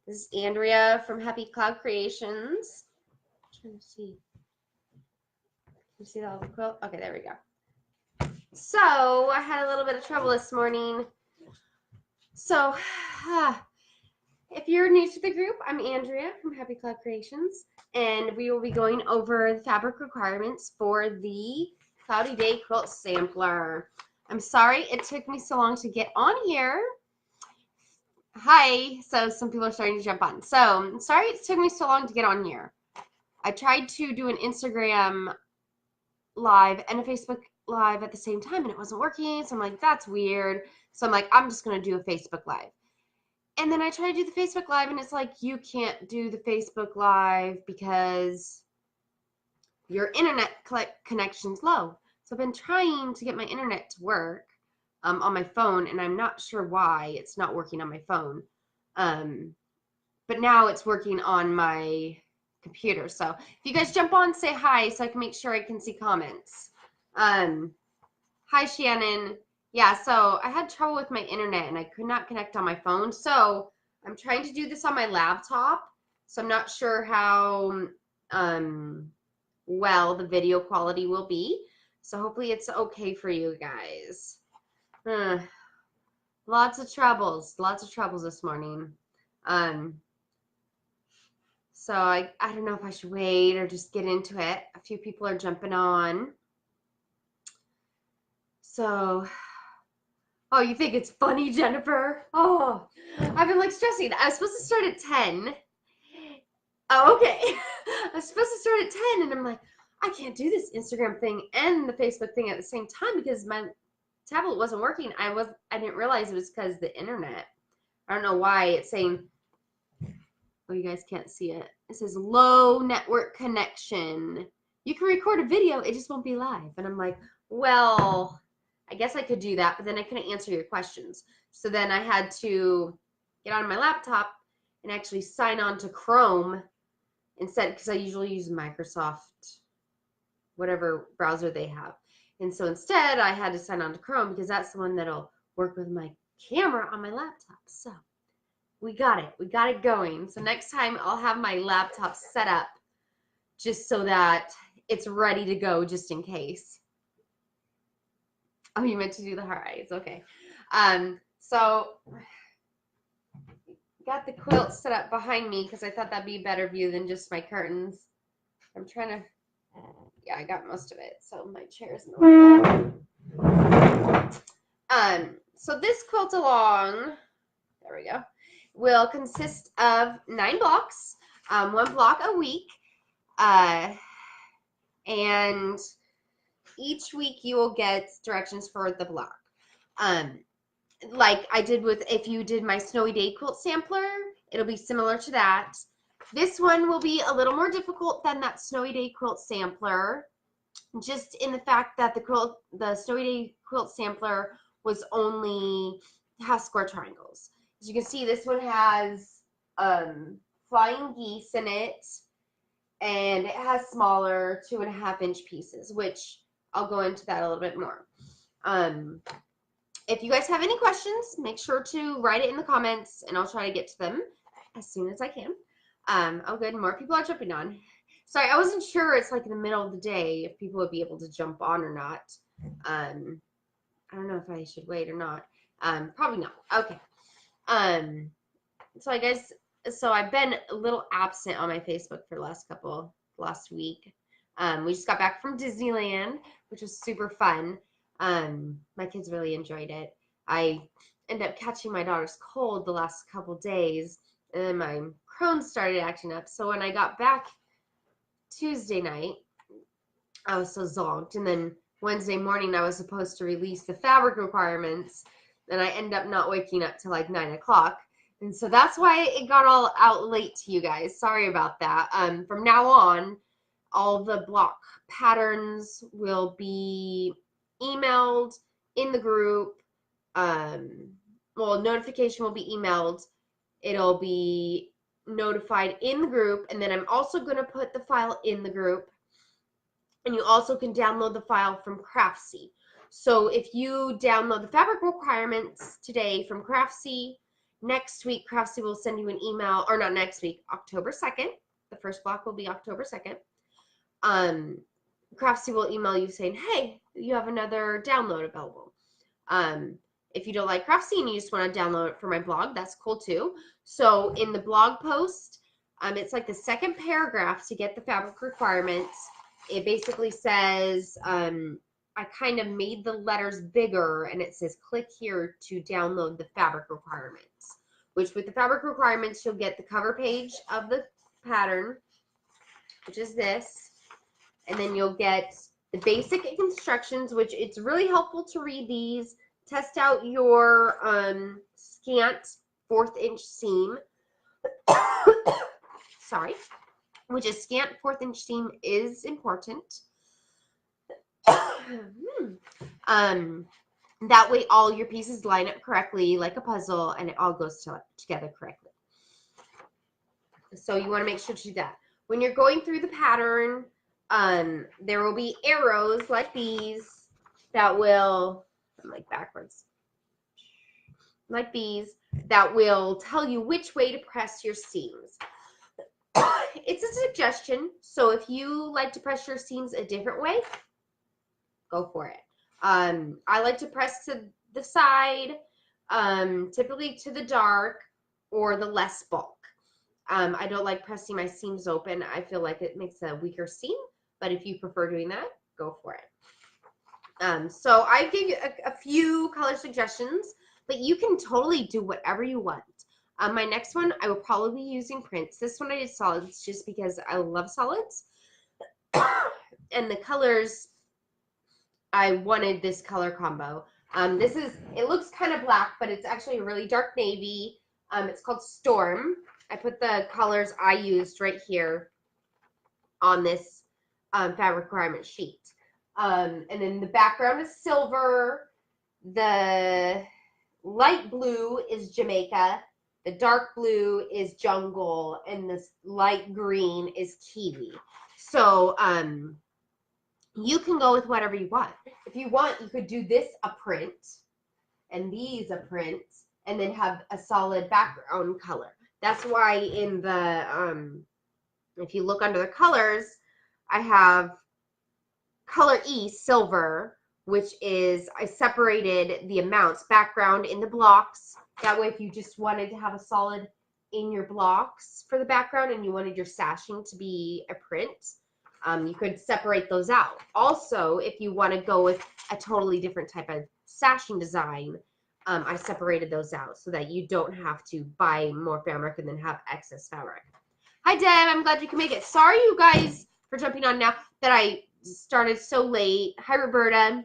This is Andrea from Happy Cloud Creations. I'm trying to see. Can you see all the quilt? Okay, there we go. So I had a little bit of trouble this morning. So if you're new to the group, I'm Andrea from Happy Cloud Creations, and we will be going over the fabric requirements for the Cloudy Day Quilt Sampler. I'm sorry it took me so long to get on here. Hi, so some people are starting to jump on. So, sorry it took me so long to get on here. I tried to do an Instagram live and a Facebook live at the same time and it wasn't working. So I'm like, that's weird. So I'm like, I'm just going to do a Facebook live. And then I tried to do the Facebook live and it's like, you can't do the Facebook live because your internet connection's low. So I've been trying to get my internet to work on my phone, and I'm not sure why it's not working on my phone. But now it's working on my computer. So if you guys jump on, say hi so I can make sure I can see comments. Hi, Shannon. Yeah, so I had trouble with my internet and I could not connect on my phone. So I'm trying to do this on my laptop. So I'm not sure how well the video quality will be. So hopefully it's okay for you guys. Lots of troubles this morning. So I don't know if I should wait or just get into it. A few people are jumping on. So, oh, you think it's funny, Jennifer? Oh, I've been like stressing. I was supposed to start at 10. Oh, okay. I was supposed to start at 10 and I'm like, I can't do this Instagram thing and the Facebook thing at the same time because my tablet wasn't working. I didn't realize it was because of the internet. I don't know why it's saying, oh, you guys can't see it. It says low network connection. You can record a video, it just won't be live. And I'm like, well, I guess I could do that, but then I couldn't answer your questions. So then I had to get on my laptop and actually sign on to Chrome instead, because I usually use Microsoft, whatever browser they have. And so instead I had to sign on to Chrome because that's the one that'll work with my camera on my laptop. So we got it going. So next time I'll have my laptop set up just so that it's ready to go just in case. Oh, you meant to do the heart eyes. Okay. So got the quilt set up behind me because I thought that'd be a better view than just my curtains. I'm trying to, yeah, I got most of it. So my chair's in the way. So this quilt along, there we go, will consist of 9 blocks, 1 block a week, and each week you will get directions for the block. Like I did with, if you did my Snowy Day Quilt Sampler, it'll be similar to that. This one will be a little more difficult than that Snowy Day Quilt Sampler, just in the fact that the Snowy Day Quilt Sampler was has square triangles. As you can see, this one has flying geese in it, and it has smaller 2.5-inch pieces, which I'll go into that a little bit more. If you guys have any questions, make sure to write it in the comments, and I'll try to get to them as soon as I can. Oh, good. More people are jumping on. Sorry, I wasn't sure. It's like in the middle of the day if people would be able to jump on or not. I don't know if I should wait or not. Probably not. Okay. So I guess, so I've been a little absent on my Facebook for the last week. We just got back from Disneyland, which was super fun. My kids really enjoyed it. I ended up catching my daughter's cold the last couple days, and then my Crohn's started acting up. So when I got back Tuesday night, I was so zonked, and then Wednesday morning I was supposed to release the fabric requirements, and I ended up not waking up till like 9 o'clock. And so that's why it got all out late to you guys. Sorry about that. From now on, all the block patterns will be emailed in the group. Well, notification will be emailed. It'll be notified in the group, and then I'm also going to put the file in the group, and you also can download the file from Craftsy. So if you download the fabric requirements today from Craftsy, Next week, Craftsy will send you an email, or not next week, October 2nd. The first block will be October 2nd. Craftsy will email you saying, hey, you have another download available. If you don't like Craftsy and you just want to download it for my blog, that's cool too. So in the blog post, it's like the second paragraph to get the fabric requirements. It basically says, I kind of made the letters bigger, and it says click here to download the fabric requirements, which with the fabric requirements, you'll get the cover page of the pattern, which is this, and then you'll get the basic instructions, which it's really helpful to read these. Test out your scant 1/4 inch seam. Sorry, which is scant 1/4 inch seam is important. That way all your pieces line up correctly like a puzzle and it all goes together correctly. So you want to make sure to do that. When you're going through the pattern, there will be arrows like these that will, I'm like backwards, like these, that will tell you which way to press your seams. It's a suggestion, so if you like to press your seams a different way, go for it. I like to press to the side, typically to the dark or the less bulk. I don't like pressing my seams open. I feel like it makes a weaker seam, but if you prefer doing that, go for it. So I gave you a few color suggestions, but you can totally do whatever you want. My next one, I will probably be using prints. This one I did solids just because I love solids. And the colors, I wanted this color combo. It looks kind of black, but it's actually a really dark navy. It's called Storm. I put the colors I used right here on this fabric requirement sheet. And then the background is silver. The light blue is Jamaica. The dark blue is jungle. And this light green is kiwi. So you can go with whatever you want. If you want, you could do this a print and these a print and then have a solid background color. That's why in the, if you look under the colors, I have color E, silver, which is, I separated the amounts, background in the blocks. That way, if you just wanted to have a solid in your blocks for the background and you wanted your sashing to be a print, you could separate those out. Also, if you want to go with a totally different type of sashing design, I separated those out so that you don't have to buy more fabric and then have excess fabric. Hi, Deb. I'm glad you can make it. Sorry, you guys, for jumping on now that I started so late. Hi, Roberta.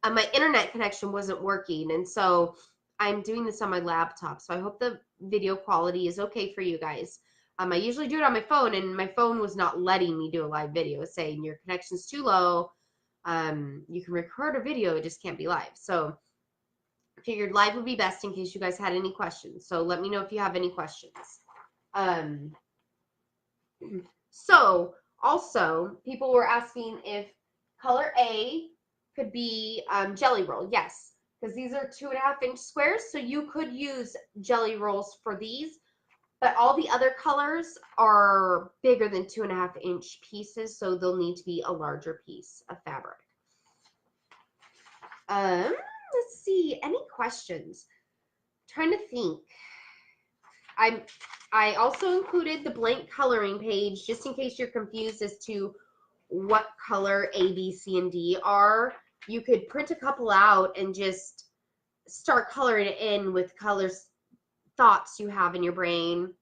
My internet connection wasn't working, and so I'm doing this on my laptop, so I hope the video quality is okay for you guys. I usually do it on my phone, and my phone was not letting me do a live video, saying your connection's too low. You can record a video, it just can't be live. So figured live would be best in case you guys had any questions. So let me know if you have any questions. So also, people were asking if color A could be jelly roll. Yes, because these are 2.5 inch squares, so you could use jelly rolls for these. But all the other colors are bigger than 2.5 inch pieces, so they'll need to be a larger piece of fabric. Let's see, any questions? I'm trying to think. I also included the blank coloring page just in case you're confused as to what color A, B, C, and D are. You could print a couple out and just start coloring it in with colors, thoughts you have in your brain,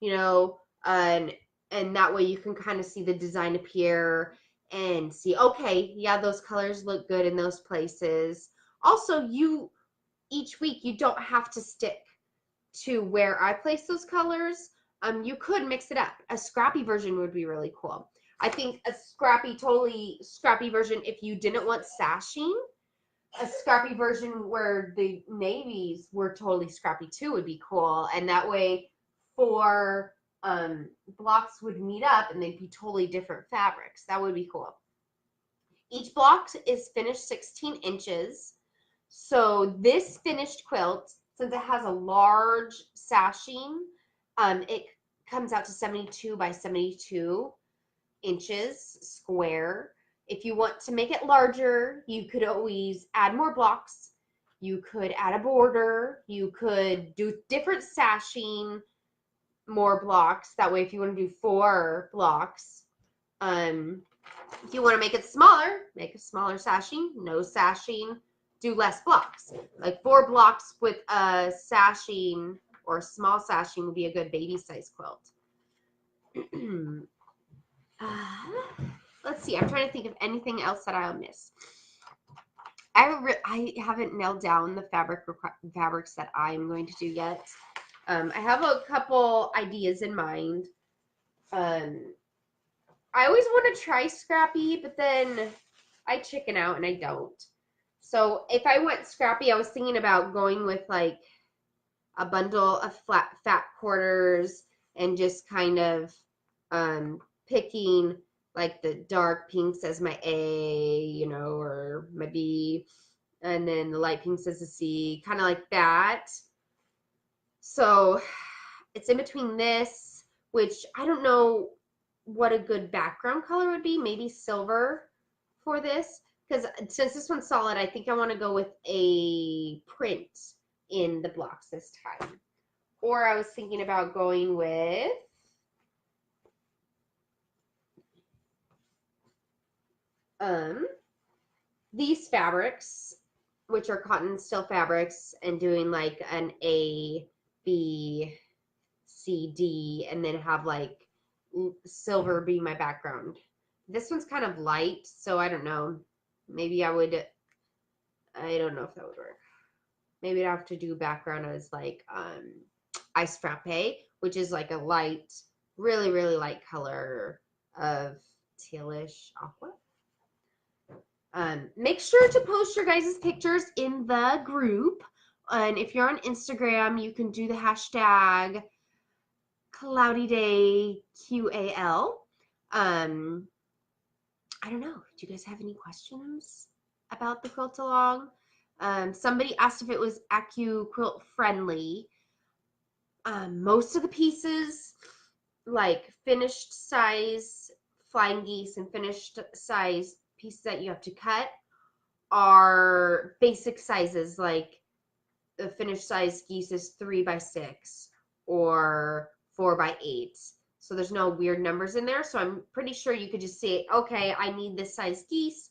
you know, and that way you can kind of see the design appear and see, okay, yeah, those colors look good in those places. Also, each week you don't have to stick to where I place those colors. You could mix it up. A scrappy version would be really cool. I think a totally scrappy version, if you didn't want sashing, a scrappy version where the navies were totally scrappy too would be cool. And that way 4 blocks would meet up and they'd be totally different fabrics. That would be cool. Each block is finished 16 inches. So this finished quilt since it has a large sashing, it comes out to 72 by 72 inches square. If you want to make it larger, you could always add more blocks. You could add a border. You could do different sashing, more blocks. That way, if you want to do 4 blocks, if you want to make it smaller, make a smaller sashing. No sashing, do less blocks. Like 4 blocks with a sashing or a small sashing would be a good baby size quilt. Let's see. I'm trying to think of anything else that I'll miss. I haven't nailed down the fabrics that I'm going to do yet. I have a couple ideas in mind. I always want to try scrappy, but then I chicken out and I don't. So if I went scrappy, I was thinking about going with like a bundle of fat quarters and just kind of picking like the dark pinks as my A, you know, or my B, and then the light pinks as a C, kind of like that. So it's in between this, which I don't know what a good background color would be, maybe silver for this, because since this one's solid, I think I want to go with a print in the blocks this time. Or I was thinking about going with these fabrics, which are cotton still fabrics, and doing like an A, B, C, D, and then have like silver be my background. This one's kind of light, so I don't know. Maybe I don't know if that would work. Maybe I'd have to do background as like ice frappe, which is like a light, really, really light color of tealish aqua. Make sure to post your guys' pictures in the group. And if you're on Instagram, you can do the hashtag CloudyDayQAL. I don't know. Do you guys have any questions about the quilt along? Somebody asked if it was AccuQuilt friendly. Most of the pieces, like finished size flying geese and finished size pieces that you have to cut, are basic sizes. Like the finished size geese is 3 by 6 or 4 by 8. So there's no weird numbers in there. So I'm pretty sure you could just say, okay, I need this size geese.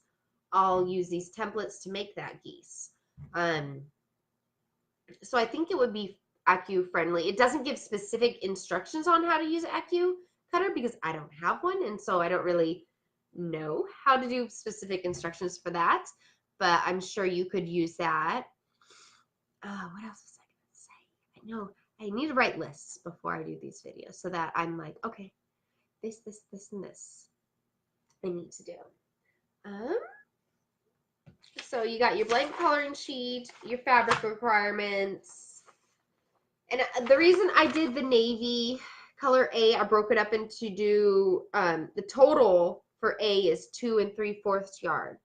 I'll use these templates to make that geese. So I think it would be Accu friendly. It doesn't give specific instructions on how to use Accu cutter because I don't have one, and so I don't really know how to do specific instructions for that, but I'm sure you could use that. What else was I going to say? I know I need to write lists before I do these videos so that I'm like, okay, this, and this I need to do. So you got your blank coloring sheet, your fabric requirements, and the reason I did the navy color A, I broke it up into do, the total for A is 2 3/4 yard.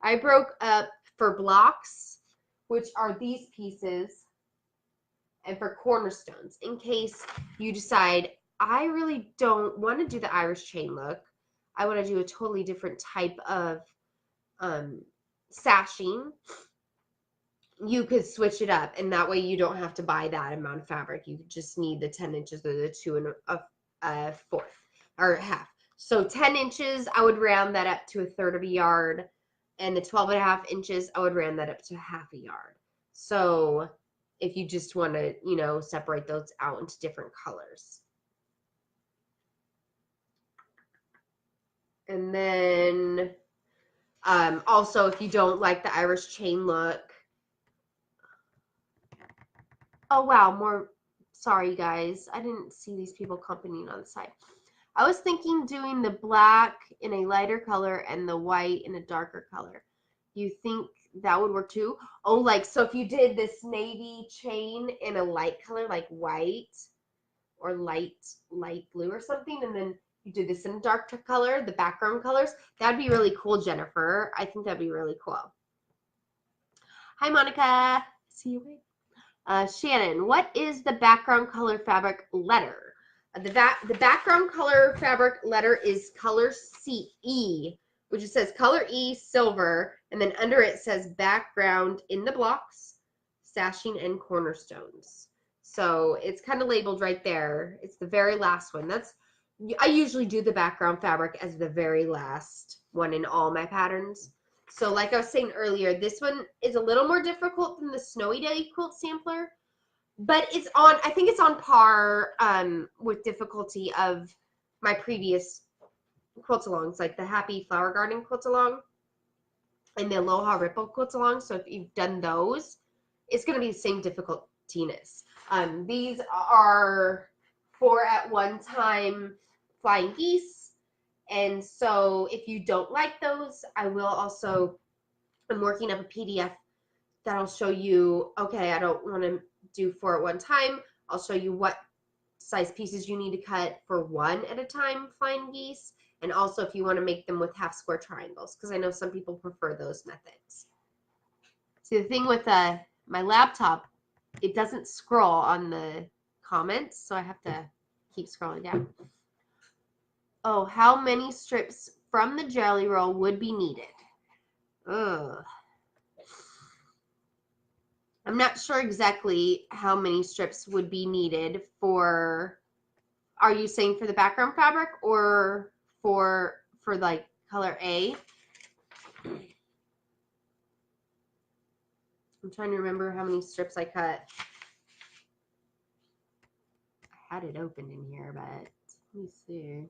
I broke up for blocks, which are these pieces, and for cornerstones, in case you decide, I really don't want to do the Irish chain look. I want to do a totally different type of sashing. You could switch it up, and that way you don't have to buy that amount of fabric. You just need the 10 inches or the 2 1/4 or half. So 10 inches, I would round that up to 1/3 of a yard, and the 12 1/2 inches, I would round that up to 1/2 a yard. So if you just want to, you know, separate those out into different colors. And then also, if you don't like the Irish chain look, oh wow, more, sorry guys, I didn't see these people commenting on the side. I was thinking doing the black in a lighter color and the white in a darker color. You think that would work too? Oh, like, so if you did this navy chain in a light color, like white or light blue or something, and then you did this in a dark color, the background colors, that'd be really cool, Jennifer. I think that'd be really cool. Hi, Monica. See you later. Shannon, what is the background color fabric letter? The background color fabric letter is color CE, which it says color E silver, and then under it says background in the blocks, sashing and cornerstones. So it's kind of labeled right there. It's the very last one. I usually do the background fabric as the very last one in all my patterns. So like I was saying earlier, this one is a little more difficult than the Snowy Day quilt sampler, but I think it's on par with difficulty of my previous quilt alongs, like the Happy Flower Garden quilt along and the Aloha Ripple quilt along. So if you've done those, it's going to be the same difficultiness. These are 4 at one time flying geese. And so if you don't like those, I'm working up a PDF that'll show you, okay, I don't want to do 4 at one time. I'll show you what size pieces you need to cut for 1 at a time flying geese. And also if you want to make them with half square triangles, because I know some people prefer those methods. See, the thing with my laptop, it doesn't scroll on the comments, so I have to keep scrolling down. Oh, how many strips from the jelly roll would be needed? Ugh. I'm not sure exactly how many strips would be needed for, are you saying for the background fabric or for like color A? I'm trying to remember how many strips I cut. I had it open in here, but let me see.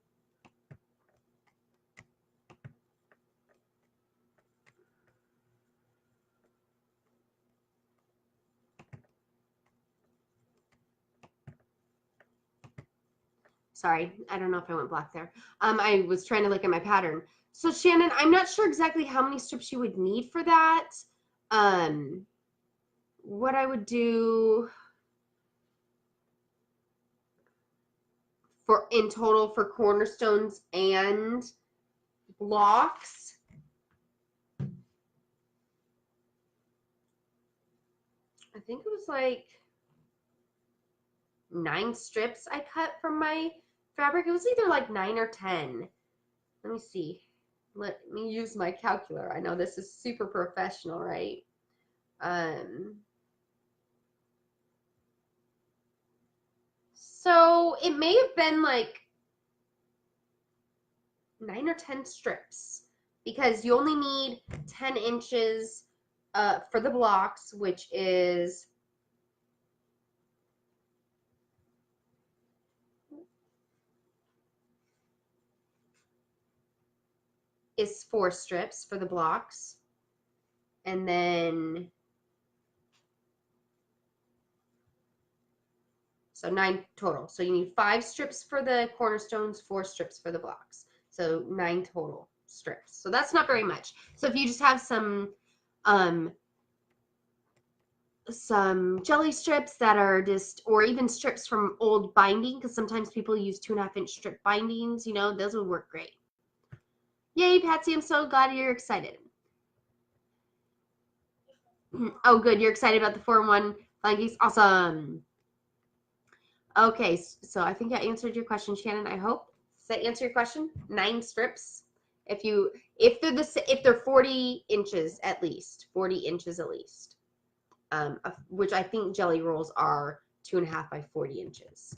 Sorry, I don't know if I went black there. I was trying to look at my pattern. So Shannon, I'm not sure exactly how many strips you would need for that. What I would do in total for cornerstones and blocks, I think it was like 9 strips I cut from my fabric. It was either like 9 or 10. Let me see. Let me use my calculator. I know this is super professional, right? So it may have been like 9 or 10 strips, because you only need 10 inches for the blocks, which is 4 strips for the blocks, and then so 9 total. So you need 5 strips for the cornerstones, 4 strips for the blocks. So 9 total strips. So that's not very much. So if you just have some jelly strips that are just, or even strips from old binding, because sometimes people use 2.5-inch strip bindings, you know, those would work great. Yay, Patsy, I'm so glad you're excited. Oh, good, you're excited about the 4-in-1 flying geese. Awesome. Okay, so I think I answered your question, Shannon, I hope. Does that answer your question? 9 strips. If they're 40 inches at least, 40 inches at least, which I think jelly rolls are 2.5 by 40 inches.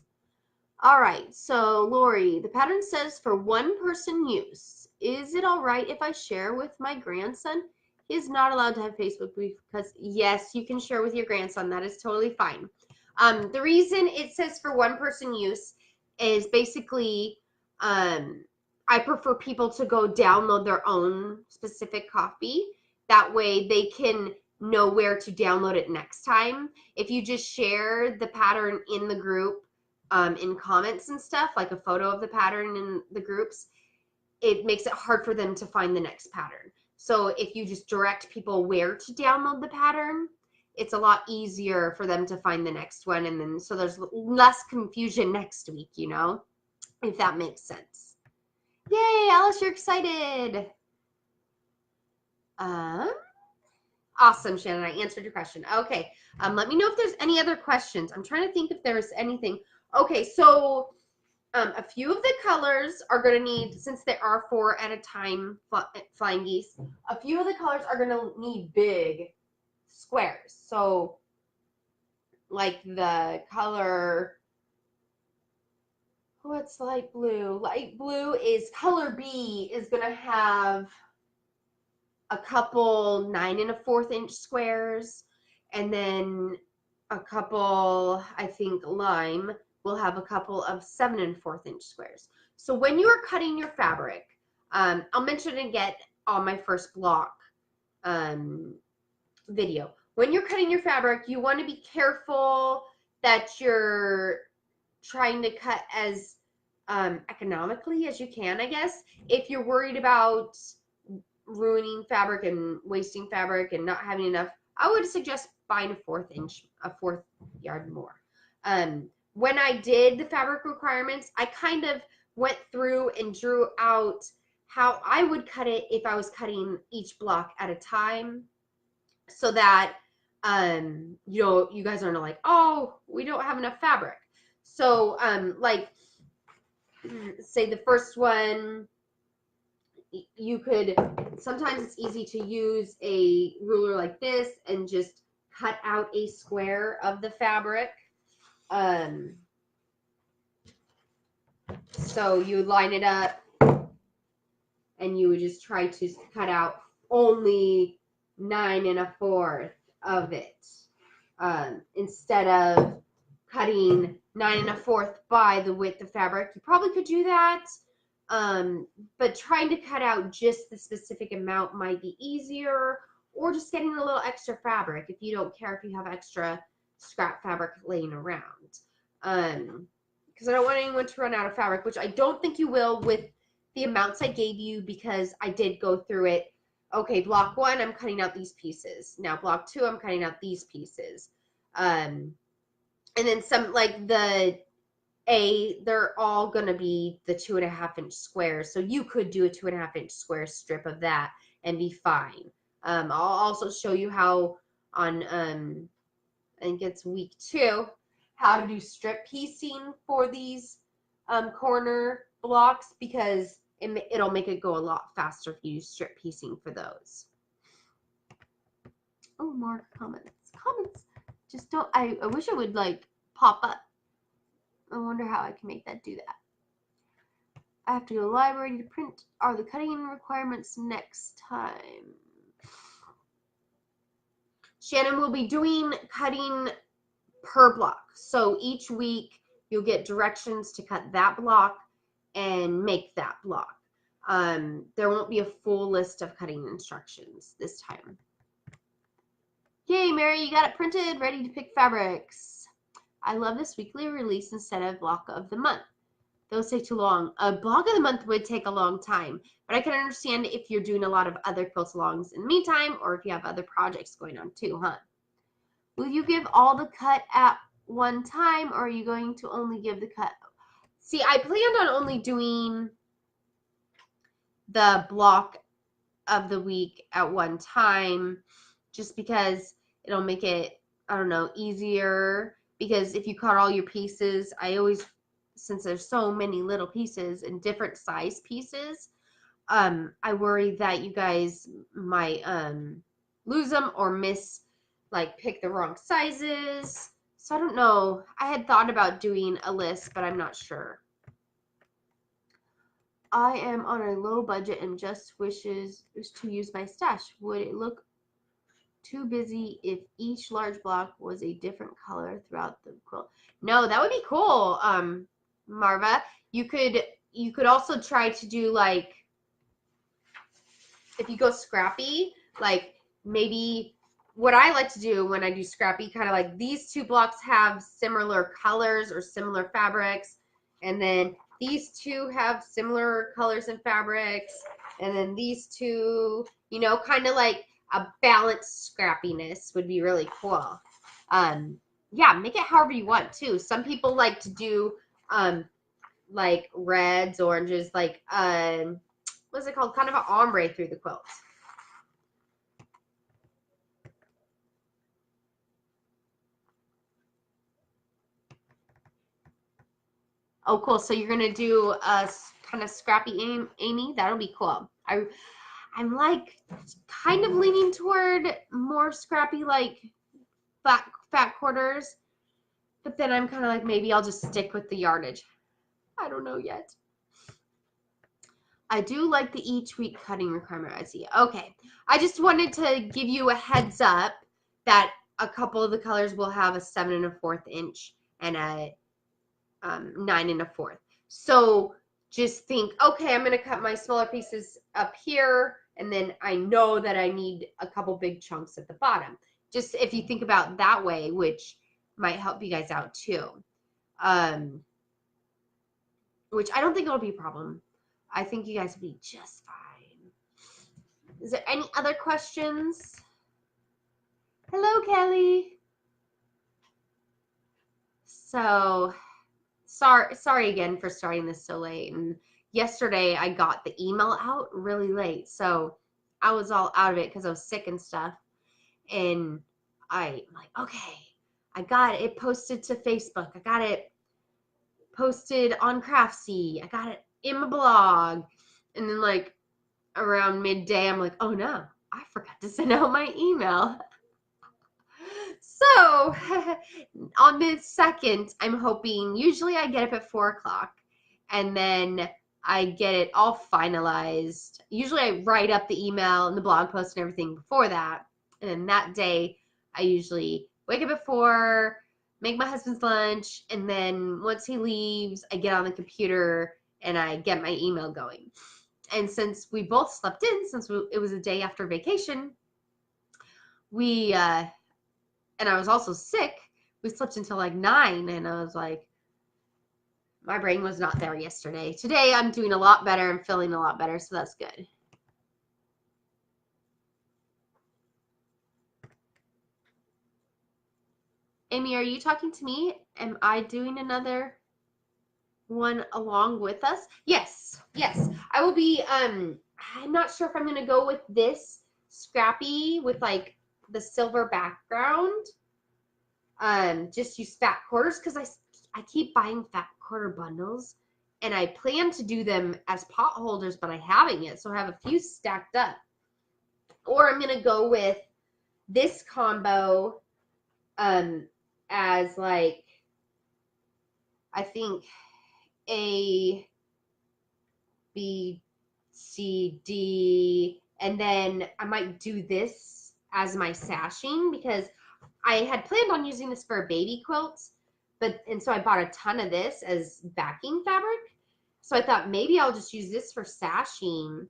All right, so Lori, the pattern says for 1-person use. Is it all right if I share with my grandson? He is not allowed to have Facebook because, yes, you can share with your grandson. That is totally fine. The reason it says for 1-person use is basically I prefer people to go download their own specific copy. That way they can know where to download it next time. If you just share the pattern in the group, in comments and stuff, like a photo of the pattern in the groups, it makes it hard for them to find the next pattern. So if you just direct people where to download the pattern, it's a lot easier for them to find the next one, and then so there's less confusion next week, you know, if that makes sense. Yay, Alice, you're excited. Awesome, Shannon. I answered your question. Okay. Let me know if there's any other questions. I'm trying to think if there's anything. Okay, so a few of the colors are going to need, since there are 4 at a time flying geese, a few of the colors are going to need big squares. So like the color, what's light blue? Light blue is color B is going to have a couple 9 1/4 inch squares, and then a couple, I think lime will have a couple of 7 1/4 inch squares. So when you are cutting your fabric, I'll mention it again on my first block video. When you're cutting your fabric, you want to be careful that you're trying to cut as economically as you can, I guess. If you're worried about ruining fabric and wasting fabric and not having enough, I would suggest buying a 4th yard more. When I did the fabric requirements, I kind of went through and drew out how I would cut it if I was cutting each block at a time, so that you know, you guys aren't like, oh, we don't have enough fabric. So like say the first one, you could, sometimes it's easy to use a ruler like this and just cut out a square of the fabric. So you would line it up and you would just try to cut out only 9 1/4 of it, instead of cutting 9 1/4 by the width of fabric. You probably could do that. But trying to cut out just the specific amount might be easier, or just getting a little extra fabric if you don't care if you have extra scrap fabric laying around. Because I don't want anyone to run out of fabric, which I don't think you will with the amounts I gave you, because I did go through it. Okay, block 1, I'm cutting out these pieces. Now block 2, I'm cutting out these pieces. And then some, like they're all going to be the 2 1/2 inch squares. So you could do a 2 1/2 inch square strip of that and be fine. I'll also show you how on, I think it's week 2, how to do strip piecing for these corner blocks, because it'll make it go a lot faster if you use strip piecing for those. Oh, more comments. Comments just don't, I wish it would like pop up. I wonder how I can make that do that. I have to go to the library to print. Are the cutting requirements next time? Shannon will be doing cutting per block. So each week you'll get directions to cut that block and make that block. There won't be a full list of cutting instructions this time. Yay, Mary, you got it printed, ready to pick fabrics. I love this weekly release instead of block of the month. Those take too long. A block of the month would take a long time, but I can understand if you're doing a lot of other quilt alongs in the meantime, or if you have other projects going on too, huh? Will you give all the cut at one time, or are you going to only give the cut? See, I planned on only doing the block of the week at one time, just because it'll make it, I don't know, easier. Because if you cut all your pieces, I always, since there's so many little pieces and different size pieces, I worry that you guys might lose them or pick the wrong sizes. So I don't know. I had thought about doing a list, but I'm not sure. I am on a low budget and just wishes to use my stash. Would it look too busy if each large block was a different color throughout the quilt? No, that would be cool, Marva. You could also try to do, like, if you go scrappy, like maybe what I like to do when I do scrappy, kind of like these 2 blocks have similar colors or similar fabrics, and then these 2 have similar colors and fabrics, and then these 2, you know, kind of like a balanced scrappiness would be really cool. Yeah, make it however you want too. Some people like to do like reds, oranges, like what's it called? Kind of an ombre through the quilt. Oh, cool. So you're gonna do a kind of scrappy Amy. That'll be cool. I'm like kind of leaning toward more scrappy, like fat quarters, but then I'm kind of like maybe I'll just stick with the yardage. I don't know yet. I do like the each week cutting requirement. I see. Okay. I just wanted to give you a heads up that a couple of the colors will have a 7 1/4 inch and a 9 1/4. So just think, okay, I'm going to cut my smaller pieces up here, and then I know that I need a couple big chunks at the bottom. Just if you think about that way, which might help you guys out too. Which I don't think it'll be a problem. I think you guys will be just fine. Is there any other questions? Hello, Kelly. So sorry again for starting this so late. And yesterday I got the email out really late, so I was all out of it because I was sick and stuff. And I'm like, okay, I got it. It posted to Facebook. I got it posted on Craftsy. I got it in my blog. And then like around midday, I'm like, oh no, I forgot to send out my email. So on the 2nd, I'm hoping, usually I get up at 4 o'clock and then I get it all finalized. Usually I write up the email and the blog post and everything before that. And then that day, I usually wake up at 4, make my husband's lunch, and then once he leaves, I get on the computer and I get my email going. And since we both slept in, it was a day after vacation, and I was also sick, we slept until like 9, and I was like, my brain was not there yesterday. Today I'm doing a lot better. I'm feeling a lot better, so that's good. Amy, are you talking to me? Am I doing another one along with us? Yes. I will be, I'm not sure if I'm going to go with this scrappy with like the silver background. Just use fat quarters because I keep buying fat quarter bundles and I plan to do them as pot holders, but I haven't yet. So I have a few stacked up. Or I'm going to go with this combo as like, I think A, B, C, D, and then I might do this as my sashing because I had planned on using this for a baby quilt, and so I bought a ton of this as backing fabric. So I thought maybe I'll just use this for sashing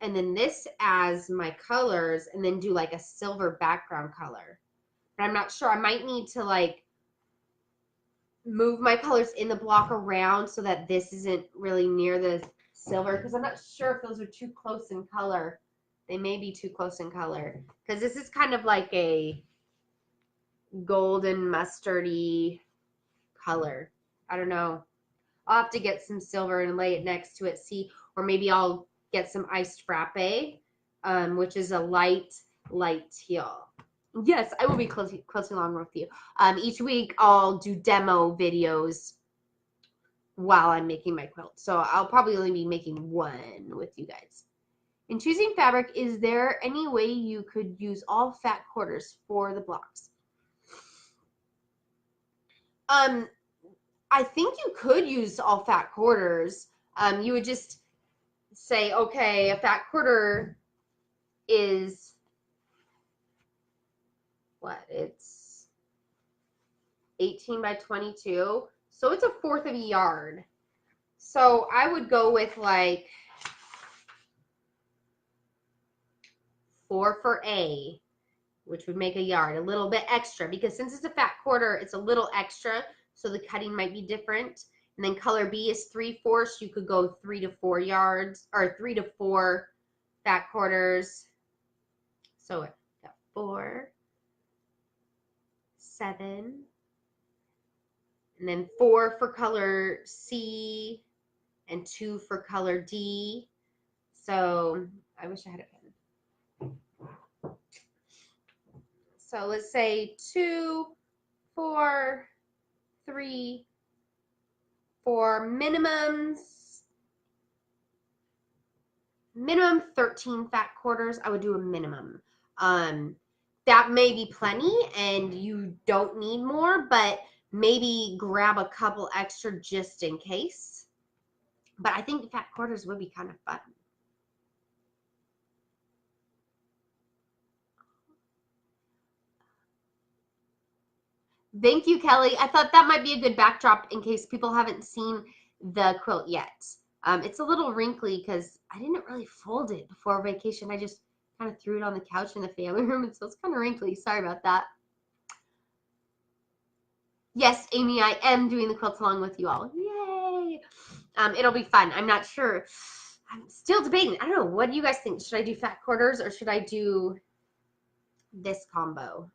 and then this as my colors and then do like a silver background color. But I'm not sure. I might need to like move my colors in the block around so that this isn't really near the silver because I'm not sure if those are too close in color. They may be too close in color because this is kind of like a golden mustardy color. I don't know. I'll have to get some silver and lay it next to it, see, or maybe I'll get some iced frappe, which is a light teal. Yes, I will be quilting along with you. Each week I'll do demo videos while I'm making my quilt. So I'll probably only be making one with you guys. In choosing fabric, is there any way you could use all fat quarters for the blocks? I think you could use all fat quarters. You would just say, okay, a fat quarter is what? It's 18 by 22. So it's 1/4 of a yard. So I would go with like 4 for A, which would make a yard, a little bit extra because since it's a fat quarter, it's a little extra. So the cutting might be different. And then color B is 3/4. You could go 3 to 4 yards or 3 to 4 fat quarters. So we got 4, 7, and then 4 for color C and 2 for color D. So I wish I had a pen. So let's say 2, 4, 3, For minimum 13 fat quarters, I would do a minimum. That may be plenty and you don't need more, but maybe grab a couple extra just in case. But I think fat quarters would be kind of fun. Thank you, Kelly. I thought that might be a good backdrop in case people haven't seen the quilt yet. It's a little wrinkly because I didn't really fold it before vacation. I just kind of threw it on the couch in the family room, and so it's kind of wrinkly. Sorry about that. Yes, Amy, I am doing the quilt along with you all. Yay! It'll be fun. I'm not sure. I'm still debating. I don't know. What do you guys think? Should I do fat quarters or should I do this combo?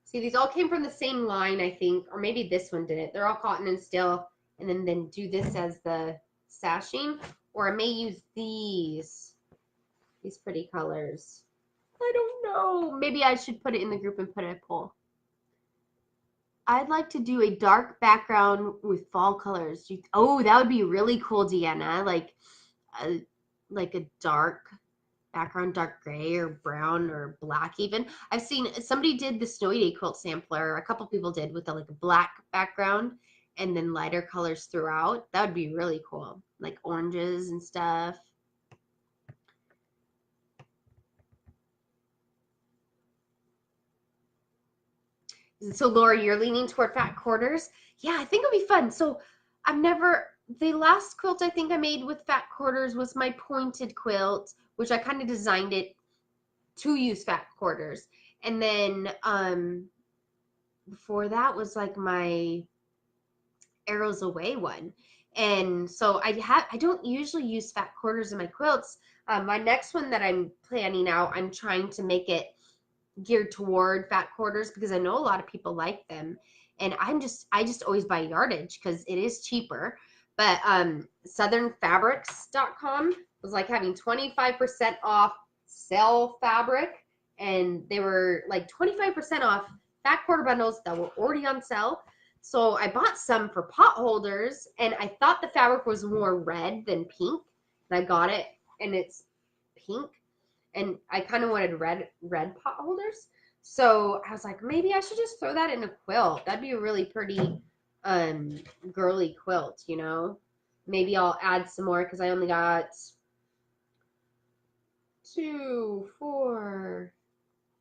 See, these all came from the same line, I think, or maybe this one did it. They're all cotton and steel, and then do this as the sashing, or I may use these pretty colors. I don't know. Maybe I should put it in the group and put a poll. I'd like to do a dark background with fall colors. Oh, that would be really cool, Deanna. Like a dark background, dark gray or brown or black even. I've seen somebody did the Snowy Day quilt sampler. A couple people did with like a black background and then lighter colors throughout. That would be really cool. Like oranges and stuff. So Laura, you're leaning toward fat quarters. Yeah, I think it'll be fun. So the last quilt I think I made with fat quarters was my pointed quilt, which I kind of designed it to use fat quarters. And then before that was like my Arrows Away one. And so I don't usually use fat quarters in my quilts. My next one that I'm planning out, I'm trying to make it geared toward fat quarters because I know a lot of people like them. And I just always buy yardage because it is cheaper. But southernfabrics.com was like having 25% off sale fabric, and they were like 25% off fat quarter bundles that were already on sale. So I bought some for pot holders, and I thought the fabric was more red than pink. And I got it, and it's pink. And I kind of wanted red pot holders. So I was like, maybe I should just throw that in a quilt. That'd be a really pretty girly quilt, you know? Maybe I'll add some more because I only got 2, 4,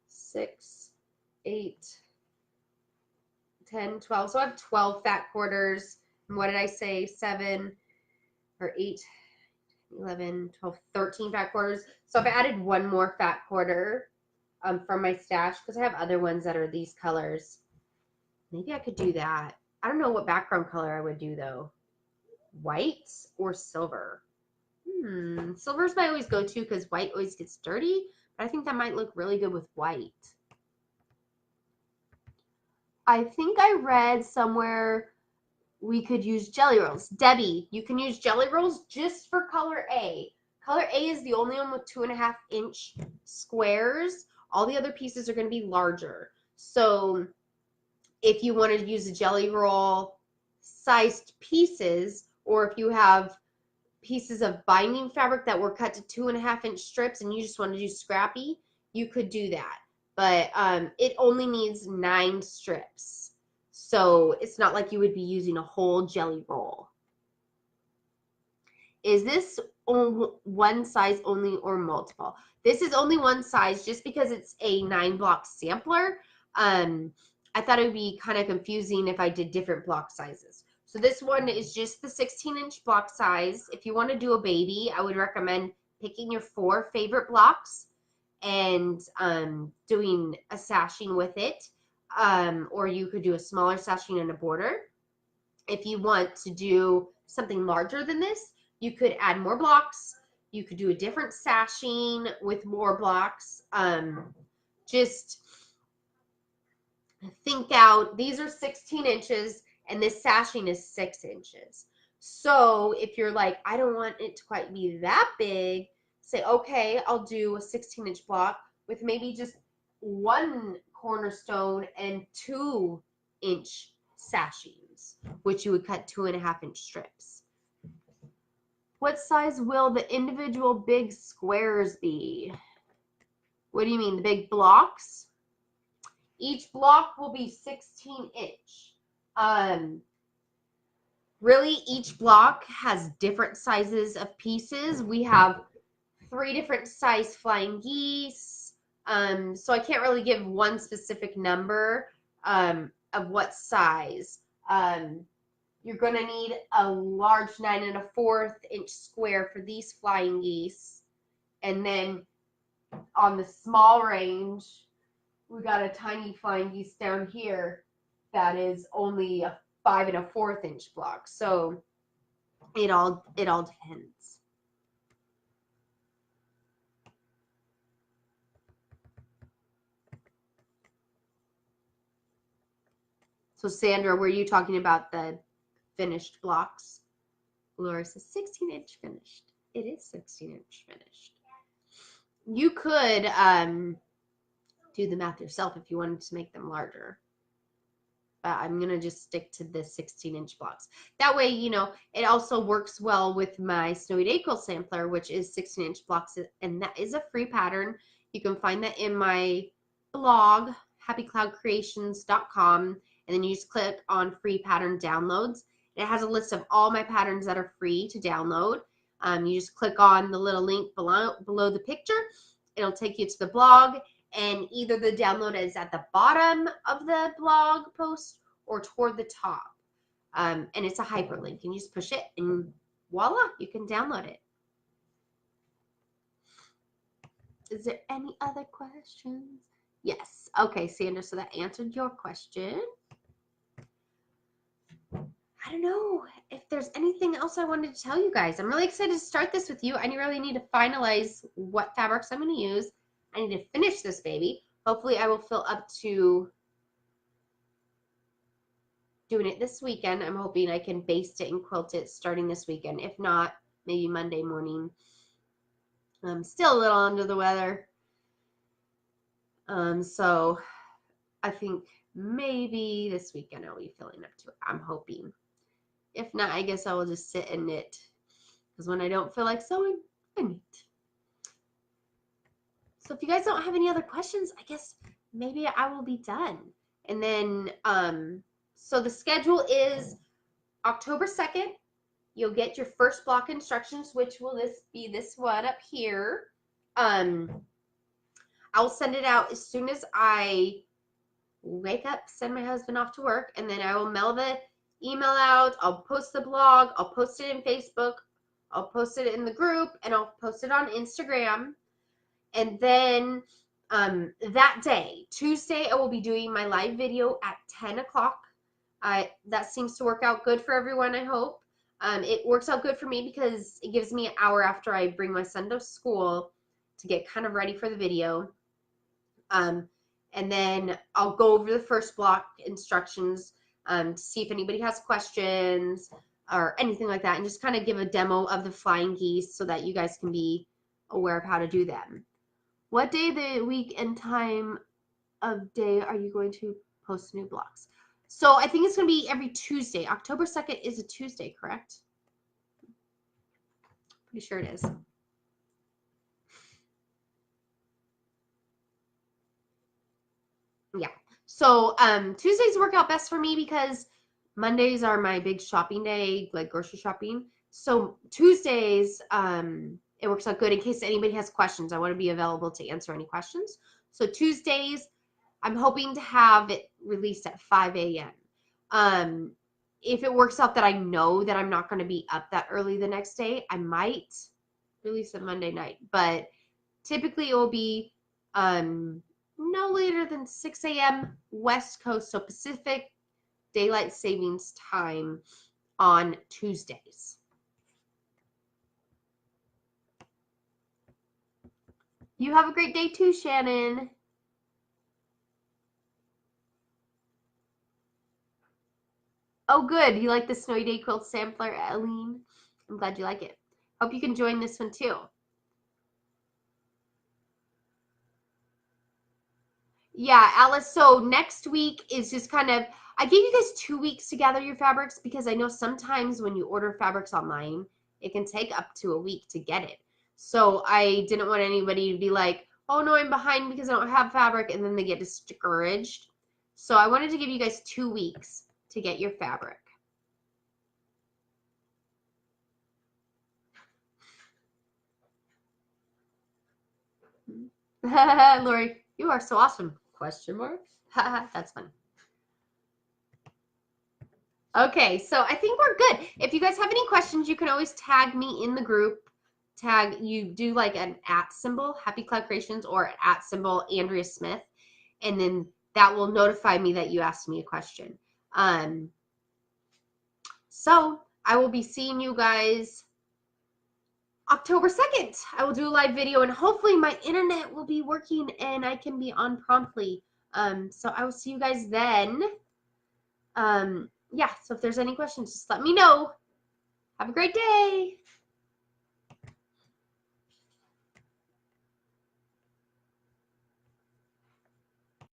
6, 8, 10, 12. So I have 12 fat quarters. And what did I say? 7 or 8, 11, 12, 13 fat quarters. So I've added one more fat quarter from my stash because I have other ones that are these colors. Maybe I could do that. I don't know what background color I would do though. White or silver? Silver's my always go-to because white always gets dirty, but I think that might look really good with white. I think I read somewhere we could use jelly rolls. Debbie, you can use jelly rolls just for color A. Color A is the only one with 2.5-inch squares. All the other pieces are going to be larger. So if you wanted to use a jelly roll sized pieces, or if you have pieces of binding fabric that were cut to 2.5-inch strips and you just want to do scrappy, you could do that. But it only needs 9 strips. So it's not like you would be using a whole jelly roll. Is this one size only or multiple? This is only one size just because it's a 9-block sampler. I thought it would be kind of confusing if I did different block sizes. So this one is just the 16-inch block size. If you want to do a baby, I would recommend picking your 4 favorite blocks and doing a sashing with it. Or you could do a smaller sashing and a border. If you want to do something larger than this, you could add more blocks. You could do a different sashing with more blocks. Just think out, these are 16 inches and this sashing is 6 inches. So if you're like, I don't want it to quite be that big, say, okay, I'll do a 16-inch block with maybe just 1 cornerstone and 2-inch sashings. inches, which you would cut 2.5-inch strips. What size will the individual big squares be? What do you mean, the big blocks? Each block will be 16-inch. Really, each block has different sizes of pieces. We have 3 different size flying geese. So I can't really give one specific number of what size. You're going to need a large 9.25-inch square for these flying geese. And then on the small range, we got a tiny flying geese down here that is only a 5.25-inch block. So it all depends. So Sandra, were you talking about the finished blocks? Laura says 16-inch finished. It is 16-inch finished. You could do the math yourself if you wanted to make them larger. But I'm going to just stick to the 16-inch blocks. That way, you know, it also works well with my Snowy Day Quilt Sampler, which is 16-inch blocks, and that is a free pattern. You can find that in my blog, happycloudcreations.com, and then you just click on free pattern downloads. It has a list of all my patterns that are free to download. You just click on the little link below the picture. It'll take you to the blog, and either the download is at the bottom of the blog post or toward the top. And it's a hyperlink. You just push it, and voila, you can download it. Is there any other questions? Yes. Okay, Sandra, so that answered your question. I don't know if there's anything else I wanted to tell you guys. I'm really excited to start this with you. I really need to finalize what fabrics I'm going to use. I need to finish this baby. Hopefully I will fill up to doing it this weekend. I'm hoping I can baste it and quilt it starting this weekend. If not, maybe Monday morning. I'm still a little under the weather. So I think maybe this weekend I'll be filling up to it. I'm hoping. If not, I guess I will just sit and knit. Because when I don't feel like sewing, I knit. So if you guys don't have any other questions, I guess maybe I will be done. And then, so the schedule is October 2nd. You'll get your first block instructions, which will be this one up here. I'll send it out as soon as I wake up, send my husband off to work, and then I will mail the email out. I'll post the blog. I'll post it in Facebook. I'll post it in the group, and I'll post it on Instagram. And then that day, Tuesday, I will be doing my live video at 10 o'clock. That seems to work out good for everyone, I hope. It works out good for me because it gives me an hour after I bring my son to school to get kind of ready for the video. And then I'll go over the first block instructions to see if anybody has questions or anything like that, and just kind of give a demo of the flying geese so that you guys can be aware of how to do them. What day of the week and time of day are you going to post new blocks? So I think it's going to be every Tuesday. October 2nd is a Tuesday, correct? Pretty sure it is. Yeah. So Tuesdays work out best for me because Mondays are my big shopping day, like grocery shopping. So Tuesdays, it works out good in case anybody has questions. I want to be available to answer any questions. So Tuesdays, I'm hoping to have it released at 5 a.m. If it works out that I know that I'm not going to be up that early the next day, I might release it Monday night. But typically it will be no later than 6 a.m. West Coast, so Pacific Daylight Savings Time on Tuesdays. You have a great day too, Shannon. Oh, good. You like the Snowy Day Quilt Sampler, Eileen? I'm glad you like it. Hope you can join this one too. Yeah, Alice, so next week is just kind of, I gave you guys 2 weeks to gather your fabrics because I know sometimes when you order fabrics online, it can take up to a week to get it. So I didn't want anybody to be like, oh no, I'm behind because I don't have fabric, and then they get discouraged. So I wanted to give you guys 2 weeks to get your fabric. Lori, you are so awesome. Question mark? That's fun. Okay, so I think we're good. If you guys have any questions, you can always tag me in the group. Tag, you do like an @ symbol, Happy Cloud Creations, or @ symbol, Andrea Smith, and then that will notify me that you asked me a question. So I will be seeing you guys October 2nd. I will do a live video, and hopefully my internet will be working and I can be on promptly. So I will see you guys then. Yeah, so if there's any questions, just let me know. Have a great day.